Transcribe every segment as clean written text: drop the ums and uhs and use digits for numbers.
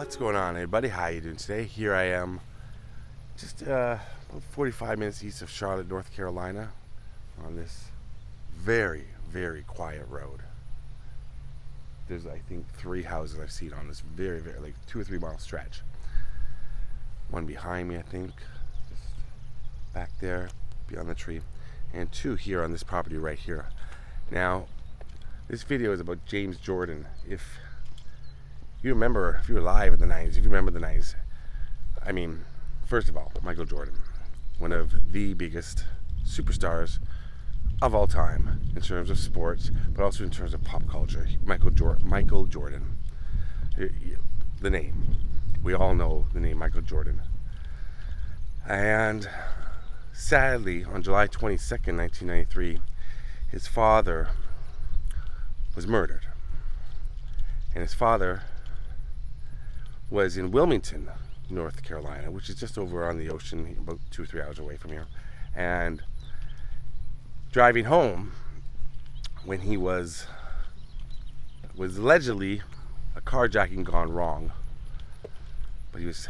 What's going on, everybody? How you doing today? Here I am, just about 45 minutes east of Charlotte, North Carolina, on this very, very quiet road. There's, I think, 3 houses I've seen on this very, like 2 or 3 mile stretch. One behind me, I think, just back there, beyond the tree, and 2 here on this property right here. Now, this video is about James Jordan. If you remember, if you were alive in the 90s, if you remember the 90s, I mean, first of all, Michael Jordan, one of the biggest superstars of all time in terms of sports, but also in terms of pop culture. Michael Jordan, the name. We all know the name Michael Jordan. And sadly, on July 22nd, 1993, his father was murdered. And his father was in Wilmington, North Carolina, which is just over on the ocean, about 2 or 3 hours away from here. And driving home, when he was allegedly a carjacking gone wrong, but he was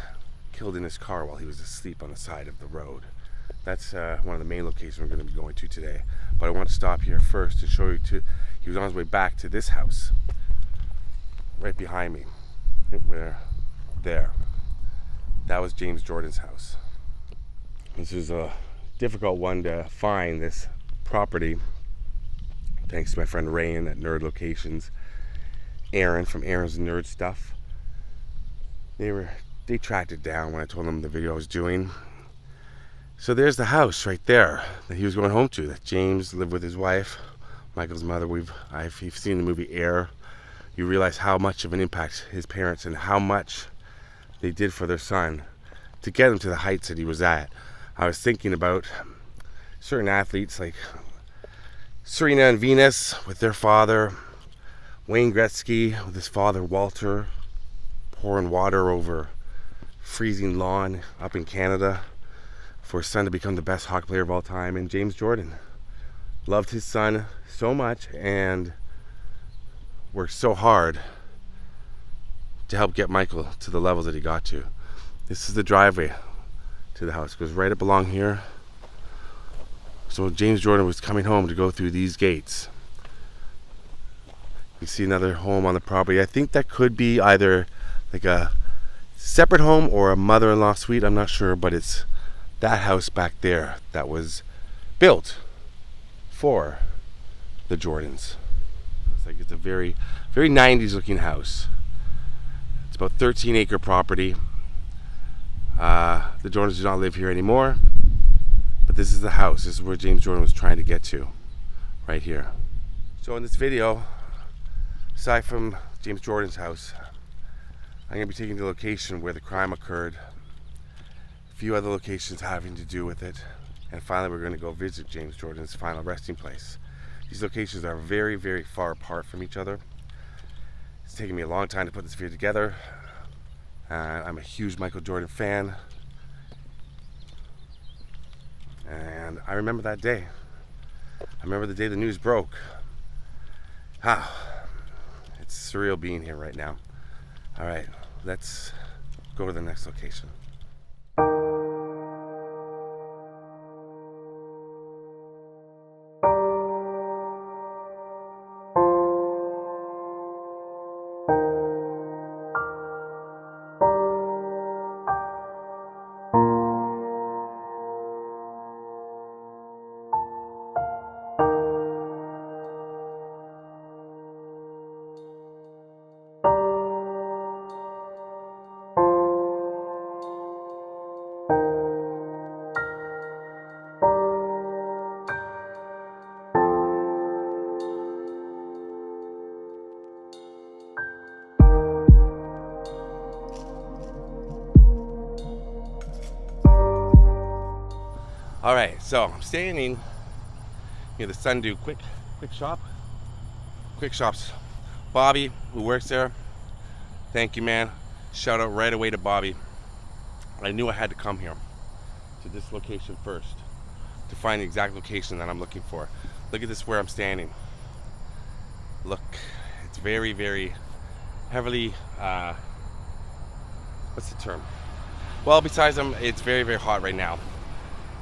killed in his car while he was asleep on the side of the road. That's one of the main locations we're going to be going to today. But I want to stop here first to show you. He was on his way back to this house, right behind me. There. That was James Jordan's house. This is a difficult one to find, this property. Thanks to my friend Raymond at Nerd Locations. Aaron from Aaron's Nerd Stuff. They tracked it down when I told them the video I was doing. So there's the house right there that he was going home to, that James lived with his wife, Michael's mother. If you've seen the movie Air, you realize how much of an impact his parents and how much they did for their son to get him to the heights that he was at. I was thinking about certain athletes like Serena and Venus with their father, Wayne Gretzky with his father Walter, pouring water over freezing lawn up in Canada for his son to become the best hockey player of all time. And James Jordan loved his son so much and worked so hard to help get Michael to the levels that he got to. This is the driveway to the house. It goes right up along here. So James Jordan was coming home to go through these gates. You see another home on the property. I think that could be either like a separate home or a mother-in-law suite. I'm not sure, but it's that house back there that was built for the Jordans. It's a very, very 90s looking house. It's about 13-acre property. The Jordans do not live here anymore, but this is the house. This is where James Jordan was trying to get to, right here. So in this video, aside from James Jordan's house, I'm going to be taking the location where the crime occurred, a few other locations having to do with it, and finally we're going to go visit James Jordan's final resting place. These locations are very, very far apart from each other. It's taken me a long time to put this video together. I'm a huge Michael Jordan fan. And I remember that day. I remember the day the news broke. It's surreal being here right now. All right, let's go to the next location. All right, so I'm standing near the Sundew Quick Shops. Bobby, who works there, thank you, man. Shout out right away to Bobby. I knew I had to come here to this location first to find the exact location that I'm looking for. Look at this, where I'm standing. Look, it's very, very heavily what's the term? Well, besides them, it's very, very hot right now.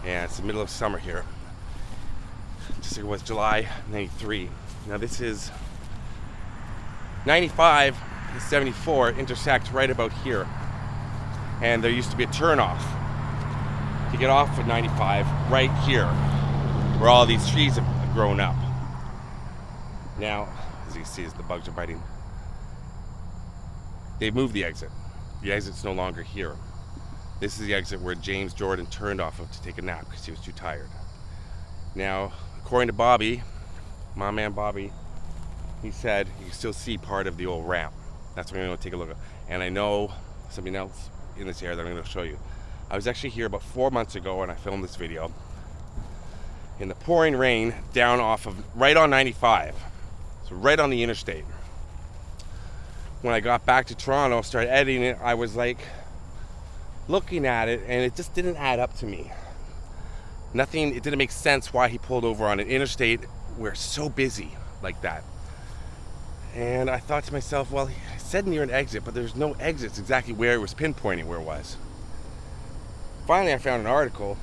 And it's the middle of summer here. Just like it was July 93. Now this is 95 and 74 intersect right about here. And there used to be a turnoff to get off of 95 right here, where all these trees have grown up. Now, as you can see, as the bugs are biting, they've moved the exit. The exit's no longer here. This is the exit where James Jordan turned off of to take a nap because he was too tired. Now, according to Bobby, my man Bobby, he said you can still see part of the old ramp. That's what I'm going to take a look at. And I know something else in this area that I'm going to show you. I was actually here about 4 months ago and I filmed this video in the pouring rain down off of, right on 95. So right on the interstate. When I got back to Toronto, started editing it, I was like looking at it and it just didn't add up to me. It didn't make sense why he pulled over on an interstate where it's so busy like that. And I thought to myself, well, he said near an exit, but there's no exits exactly where it was pinpointing where it was. Finally, I found an article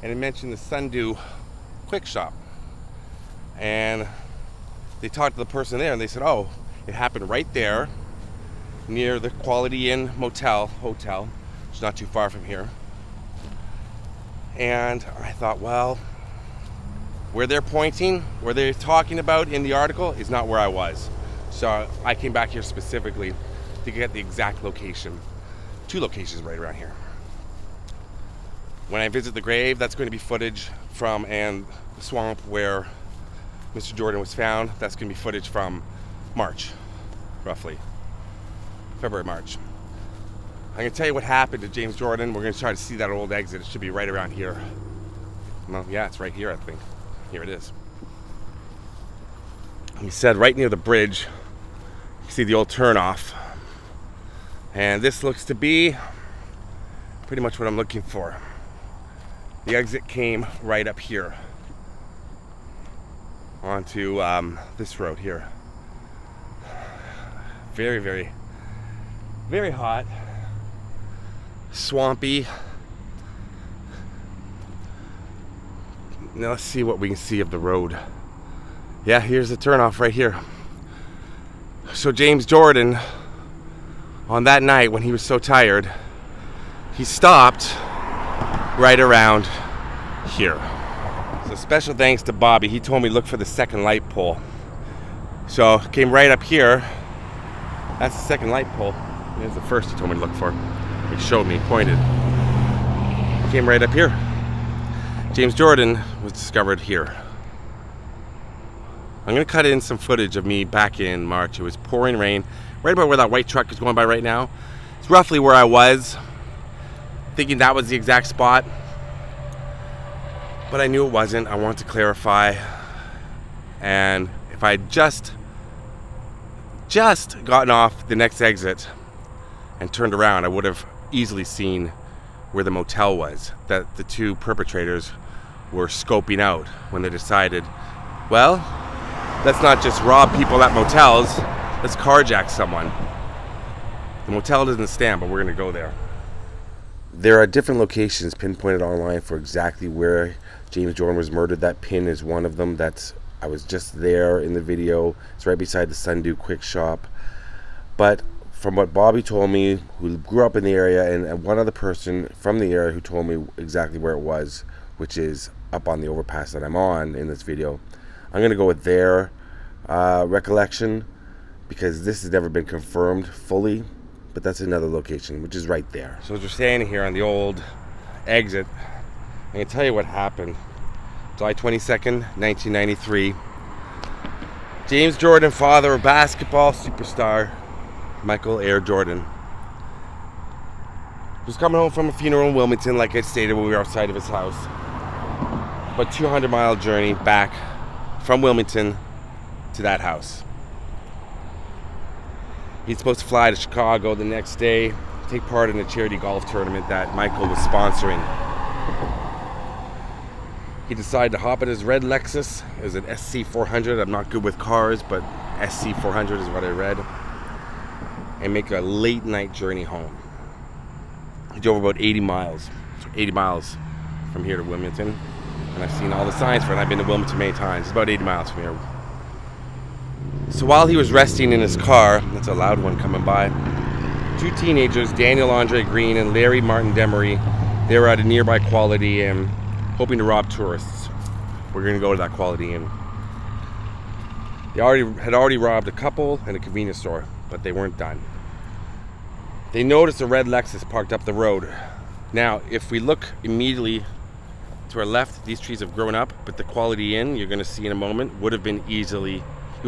and it mentioned the Sundew Quick Shop. And they talked to the person there and they said, oh, it happened right there near the Quality Inn hotel, which is not too far from here. And I thought, well, where they're pointing, where they're talking about in the article is not where I was. So I came back here specifically to get the exact location. 2 locations right around here. When I visit the grave, that's going to be footage from, and the swamp where Mr. Jordan was found, that's going to be footage from March, roughly. February, March. I'm going to tell you what happened to James Jordan. We're going to try to see that old exit. It should be right around here. Well, yeah, it's right here, I think. Here it is. He said right near the bridge, you see the old turnoff. And this looks to be pretty much what I'm looking for. The exit came right up here onto this road here. Very, very, very hot. Swampy. Now let's see what we can see of the road. Yeah, here's the turnoff right here. So James Jordan, on that night when he was so tired, he stopped right around here. So special thanks to Bobby. He told me look for the second light pole. So came right up here. That's the second light pole. There's the first he told me to look for. He showed me, pointed. Came right up here. James Jordan was discovered here. I'm going to cut in some footage of me back in March. It was pouring rain, right about where that white truck is going by right now. It's roughly where I was, thinking that was the exact spot. But I knew it wasn't. I wanted to clarify. And if I had just gotten off the next exit and turned around, I would have easily seen where the motel was that the 2 perpetrators were scoping out when they decided, well, let's not just rob people at motels, let's carjack someone. The motel doesn't stand, but we're going to go there. There are different locations pinpointed online for exactly where James Jordan was murdered. That pin is one of them. I was just there in the video. It's right beside the Sundew Quick Shop. But from what Bobby told me, who grew up in the area, and one other person from the area who told me exactly where it was, which is up on the overpass that I'm on in this video, I'm going to go with their recollection because this has never been confirmed fully, but that's another location, which is right there. So as we're standing here on the old exit, I can tell you what happened. July 22nd, 1993. James Jordan, father of basketball superstar Michael Air Jordan, was coming home from a funeral in Wilmington, like I stated when we were outside of his house. But 200-mile journey back from Wilmington to that house. He's supposed to fly to Chicago the next day, take part in a charity golf tournament that Michael was sponsoring. He decided to hop in his red Lexus. It was an SC400. I'm not good with cars, but SC400 is what I read. And make a late night journey home. He drove about 80 miles. So 80 miles from here to Wilmington. And I've seen all the signs for it. I've been to Wilmington many times. It's about 80 miles from here. So while he was resting in his car, that's a loud one coming by, two teenagers, Daniel Andre Green and Larry Martin Demery, they were at a nearby Quality Inn hoping to rob tourists. We're going to go to that Quality Inn. They had already robbed a couple and a convenience store, but they weren't done. They noticed a red Lexus parked up the road. Now, if we look immediately to our left, these trees have grown up, but the Quality Inn, you're going to see in a moment, would have been you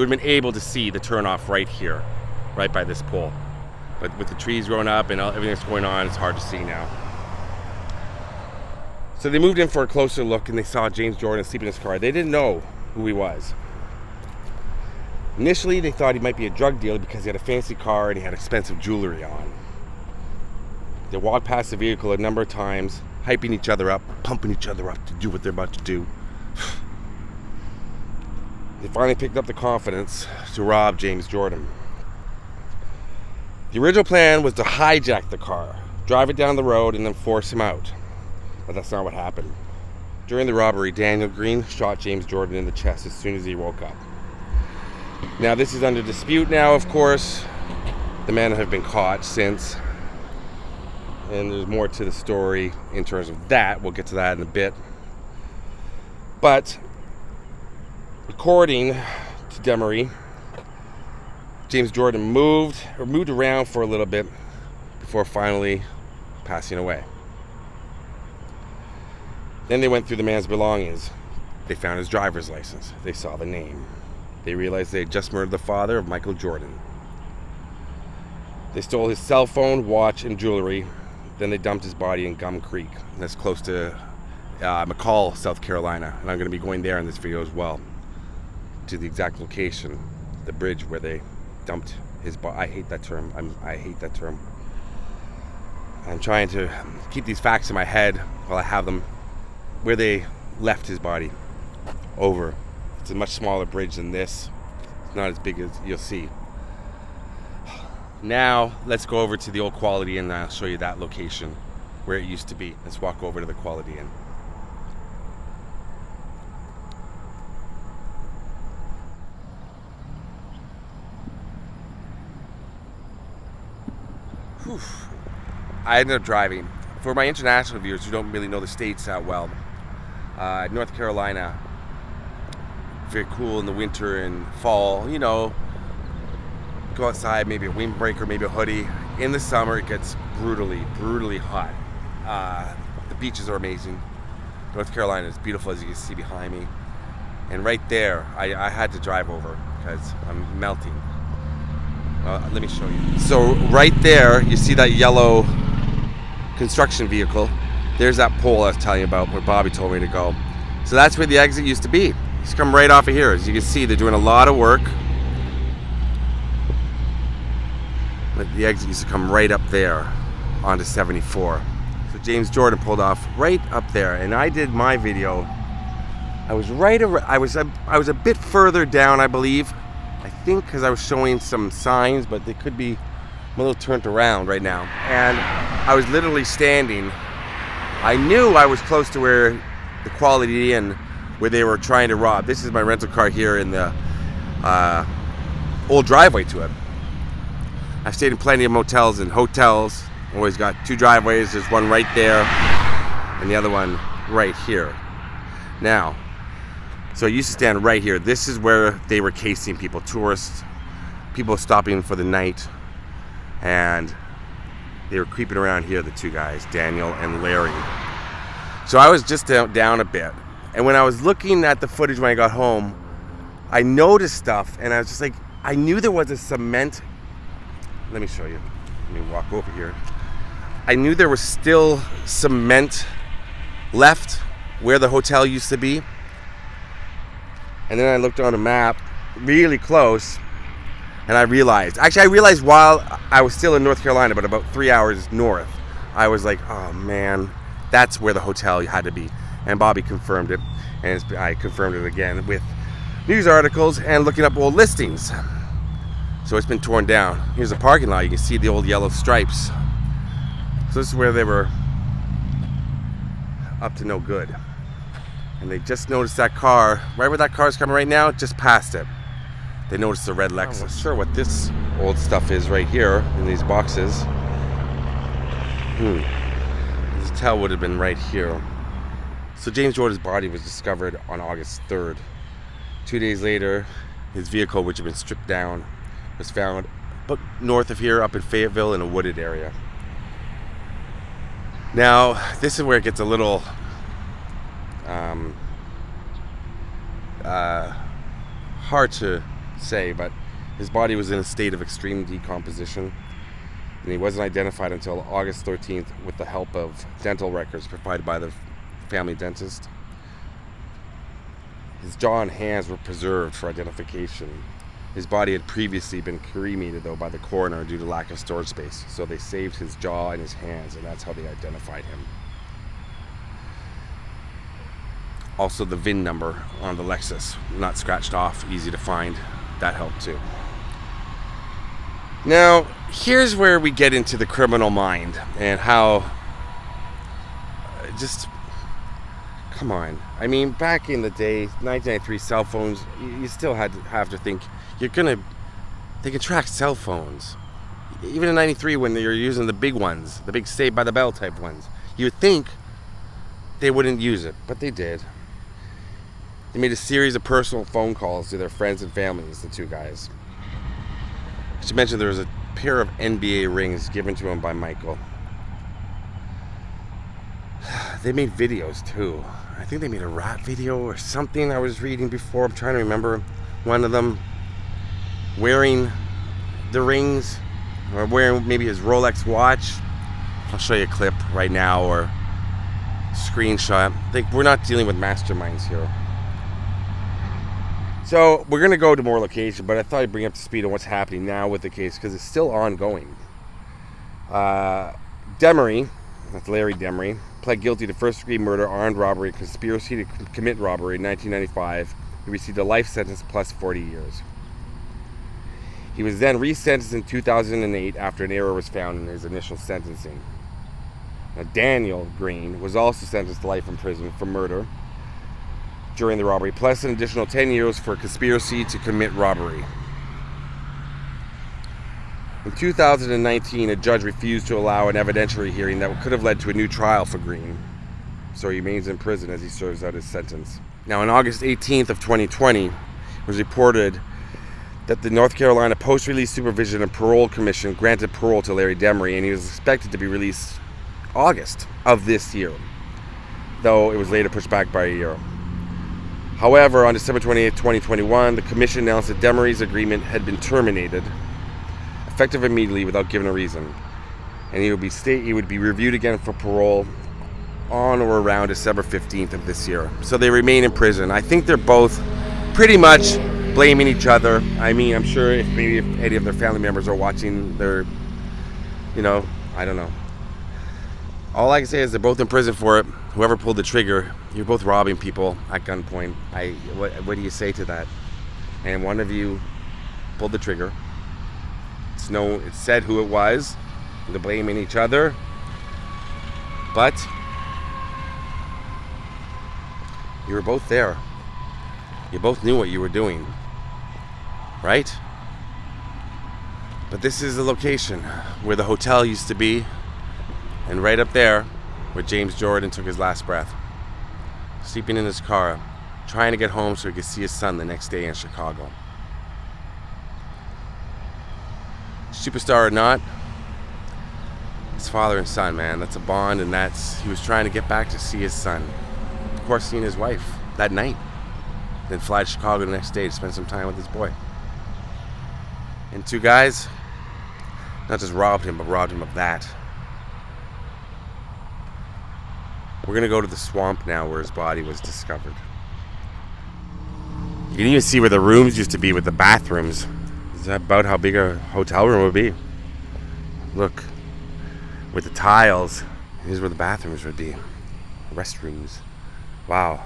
would have been able to see the turnoff right here, right by this pole. But with the trees growing up and everything that's going on, it's hard to see now. So they moved in for a closer look and they saw James Jordan sleeping in his car. They didn't know who he was. Initially, they thought he might be a drug dealer because he had a fancy car and he had expensive jewelry on. They walked past the vehicle a number of times, hyping each other up, pumping each other up to do what they're about to do. They finally picked up the confidence to rob James Jordan. The original plan was to hijack the car, drive it down the road, and then force him out. But that's not what happened. During the robbery, Daniel Green shot James Jordan in the chest as soon as he woke up. Now, this is under dispute now, of course. The men have been caught since. And there's more to the story in terms of that. We'll get to that in a bit. But according to Demery, James Jordan moved around for a little bit before finally passing away. Then they went through the man's belongings. They found his driver's license. They saw the name. They realized they had just murdered the father of Michael Jordan. They stole his cell phone, watch, and jewelry. Then they dumped his body in Gum Creek. That's close to McCall, South Carolina. And I'm going to be going there in this video as well, to the exact location, the bridge where they dumped his body. I hate that term. I hate that term. I'm trying to keep these facts in my head while I have them. Where they left his body. Over. It's a much smaller bridge than this. It's not as big as you'll see. Now, let's go over to the old Quality Inn and I'll show you that location where it used to be. Let's walk over to the Quality Inn. Whew. I ended up driving. For my international viewers who don't really know the States that well, North Carolina, very cool in the winter and fall, you know, go outside, maybe a windbreaker, maybe a hoodie. In the summer, it gets brutally hot. The beaches are amazing. North Carolina is beautiful, as you can see behind me. And right there, I had to drive over because I'm melting. Let me show you. So right there, you see that yellow construction vehicle. There's that pole I was telling you about where Bobby told me to go. So that's where the exit used to be. Just come right off of here. As you can see, they're doing a lot of work. But the exit used to come right up there onto 74. So James Jordan pulled off right up there, and I did my video. I was I was a bit further down, I believe. I think because I was showing some signs, but they could be I'm a little turned around right now. And I was literally standing. I knew I was close to where the Quality Inn, where they were trying to rob. This is my rental car here in the old driveway to it. I've stayed in plenty of motels and hotels. Always got two driveways. There's one right there and the other one right here. Now, so I used to stand right here. This is where they were casing people, tourists, people stopping for the night. And they were creeping around here, the two guys, Daniel and Larry. So I was just down a bit. And when I was looking at the footage when I got home, I noticed stuff and I was just like, I knew there was a cement. Let me show you. Let me walk over here. I knew there was still cement left where the hotel used to be. And then I looked on a map really close and I realized while I was still in North Carolina, but about 3 hours north, I was like, oh man, that's where the hotel had to be. And Bobby confirmed it, and I confirmed it again with news articles and looking up old listings. So it's been torn down. Here's the parking lot. You can see the old yellow stripes. So this is where they were up to no good. And they just noticed that car, right where that car is coming right now, just past it. They noticed the red Lexus. I'm not sure what this old stuff is right here in these boxes. This tail would have been right here. So James Jordan's body was discovered on August 3rd. 2 days later, his vehicle, which had been stripped down, was found about north of here, up in Fayetteville, in a wooded area. Now, this is where it gets a little hard to say, but his body was in a state of extreme decomposition, and he wasn't identified until August 13th with the help of dental records provided by the family dentist. His jaw and hands were preserved for identification. His body had previously been cremated, though, by the coroner due to lack of storage space, so they saved his jaw and his hands, and that's how they identified him. Also, the VIN number on the Lexus, not scratched off, easy to find. That helped too. Now, here's where we get into the criminal mind and how just, come on. I mean, back in the day, 1993 cell phones, you still have to think, they can track cell phones. Even in 93 when you're using the big ones, the big Saved by the Bell type ones, you would think they wouldn't use it, but they did. They made a series of personal phone calls to their friends and families, the two guys. I should mention there was a pair of NBA rings given to him by Michael. They made videos too. I think they made a rap video or something I was reading before. I'm trying to remember. One of them wearing the rings, or wearing maybe his Rolex watch. I'll show you a clip right now, or screenshot. We're not dealing with masterminds here. So we're going to go to more location, but I thought I'd bring up to speed on what's happening now with the case because it's still ongoing. Demery, that's Larry Demery, pled guilty to first-degree murder, armed robbery, conspiracy to commit robbery in 1995. He received a life sentence plus 40 years. He was then resentenced in 2008 after an error was found in his initial sentencing. Now, Daniel Green was also sentenced to life in prison for murder during the robbery, plus an additional 10 years for conspiracy to commit robbery. In 2019, a judge refused to allow an evidentiary hearing that could have led to a new trial for Green, so he remains in prison as he serves out his sentence. Now, on August 18th of 2020, it was reported that the North Carolina Post-Release Supervision and Parole Commission granted parole to Larry Demery, and he was expected to be released August of this year, though it was later pushed back by a year. However, on December 28, 2021, the commission announced that Demery's agreement had been terminated, effective immediately without giving a reason, and he would be reviewed again for parole on or around December 15th of this year. So they remain in prison. I think they're both pretty much blaming each other. I mean, I'm sure if any of their family members are watching, they're, I don't know. All I can say is they're both in prison for it. Whoever pulled the trigger, you're both robbing people at gunpoint. What do you say to that? And one of you pulled the trigger. It's said who it was. They're blaming each other. But you were both there. You both knew what you were doing. Right? But this is the location where the hotel used to be. And right up there, where James Jordan took his last breath. Sleeping in his car, trying to get home so he could see his son the next day in Chicago. Superstar or not, it's father and son, man. That's a bond, and he was trying to get back to see his son. Of course, seeing his wife that night. Then fly to Chicago the next day to spend some time with his boy. And two guys, not just robbed him, but robbed him of that. We're going to go to the swamp now where his body was discovered. You can even see where the rooms used to be with the bathrooms. Is that about how big a hotel room would be? Look, with the tiles, here's where the bathrooms would be. Restrooms. Wow.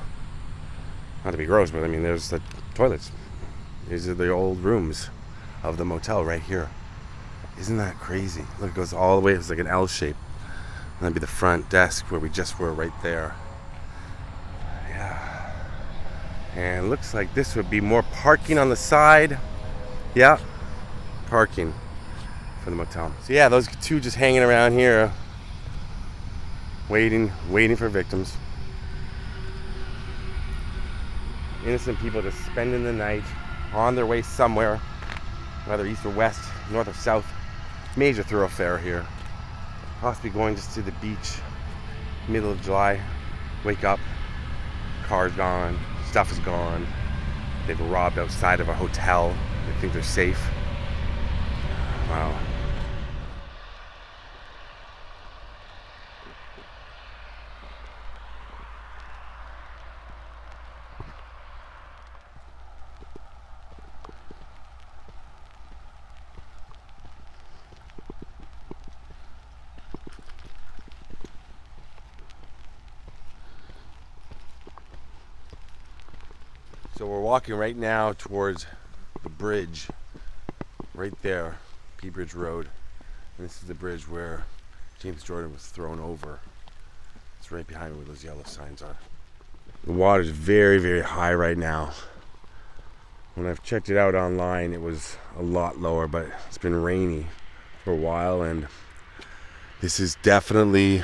Not to be gross, but I mean, there's the toilets. These are the old rooms of the motel right here. Isn't that crazy? Look, it goes all the way. It's like an L shape. That'd be the front desk where we just were right there. Yeah. And it looks like this would be more parking on the side. Yeah, parking for the motel. So yeah, those two just hanging around here, waiting for victims. Innocent people just spending the night on their way somewhere, whether east or west, north or south. Major thoroughfare here. Possibly going just to the beach, middle of July. Wake up, car's gone, stuff is gone. They've been robbed outside of a hotel. They think they're safe. Wow. So we're walking right now towards the bridge, right there, P Bridge Road. And this is the bridge where James Jordan was thrown over. It's right behind where those yellow signs are. The water's very, very high right now. When I've checked it out online, it was a lot lower, but it's been rainy for a while, and this is definitely,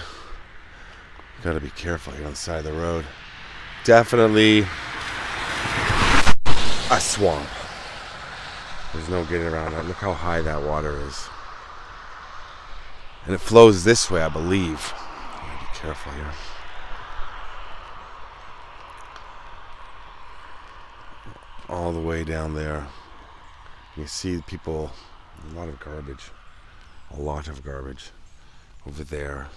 gotta be careful here on the side of the road. Definitely a swamp. There's no getting around that. Look how high that water is. And it flows this way, I believe. Gotta be careful here. All the way down there. You see people, a lot of garbage. A lot of garbage over there.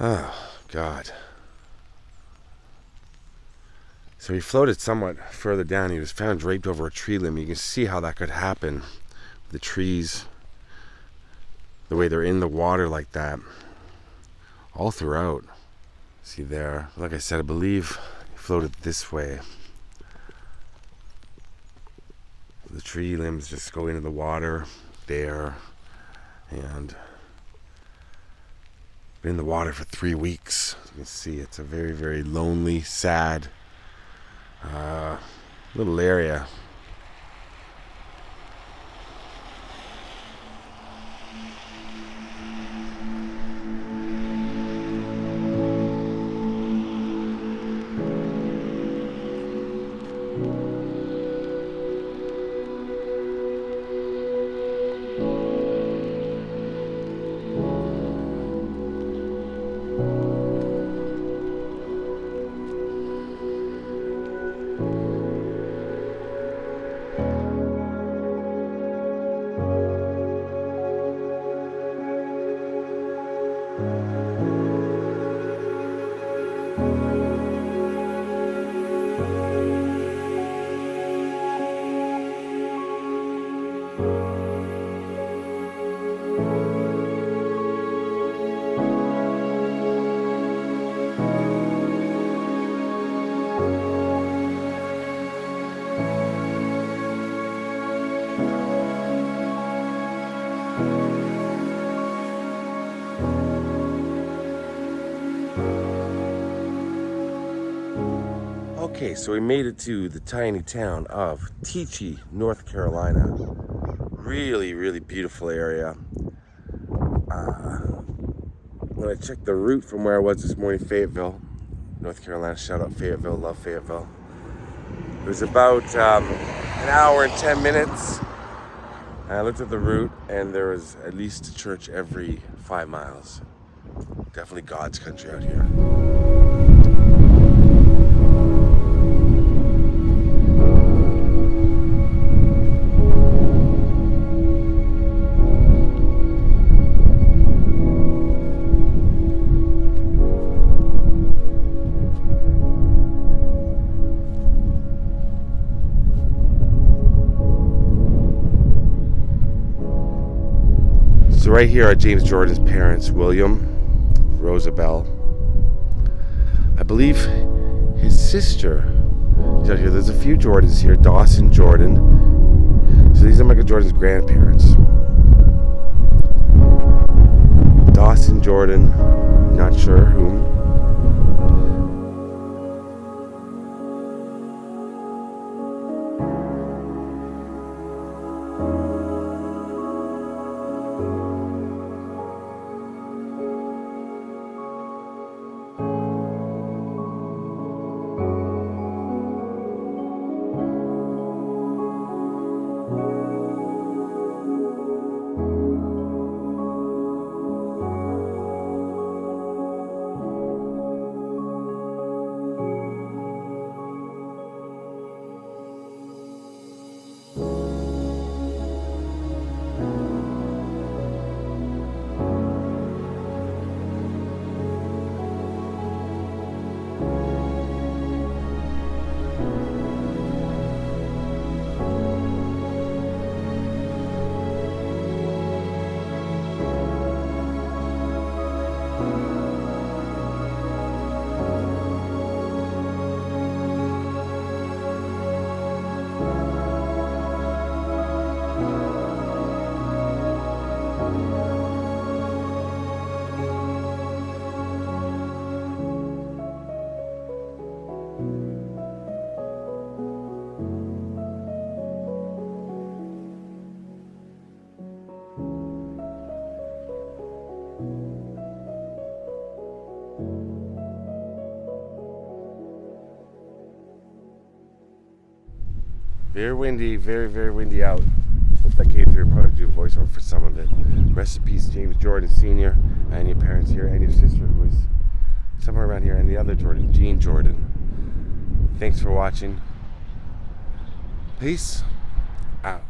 Oh, God. So he floated somewhat further down. He was found draped over a tree limb. You can see how that could happen. The trees, the way they're in the water like that, all throughout. See there? Like I said, I believe he floated this way. The tree limbs just go into the water there, and been in the water for 3 weeks. You can see it's a very, very lonely, sad little area. Okay, so we made it to the tiny town of Teachee, North Carolina. Really, really beautiful area. When I checked the route from where I was this morning, Fayetteville, North Carolina, shout out Fayetteville, love Fayetteville. It was about an hour and 10 minutes. And I looked at the route, and there was at least a church every 5 miles. Definitely God's country out here. So right here are James Jordan's parents, William, Rosabelle. I believe his sister is out here. There's a few Jordans here. Dawson Jordan. So these are Michael Jordan's grandparents. Dawson Jordan, not sure whom. Very windy, very, very windy out. Hope that came through. Probably do a voiceover for some of it. Rest in peace, James Jordan Sr. and your parents here, and your sister who was somewhere around here, and the other Jordan, Jean Jordan. Thanks for watching. Peace out.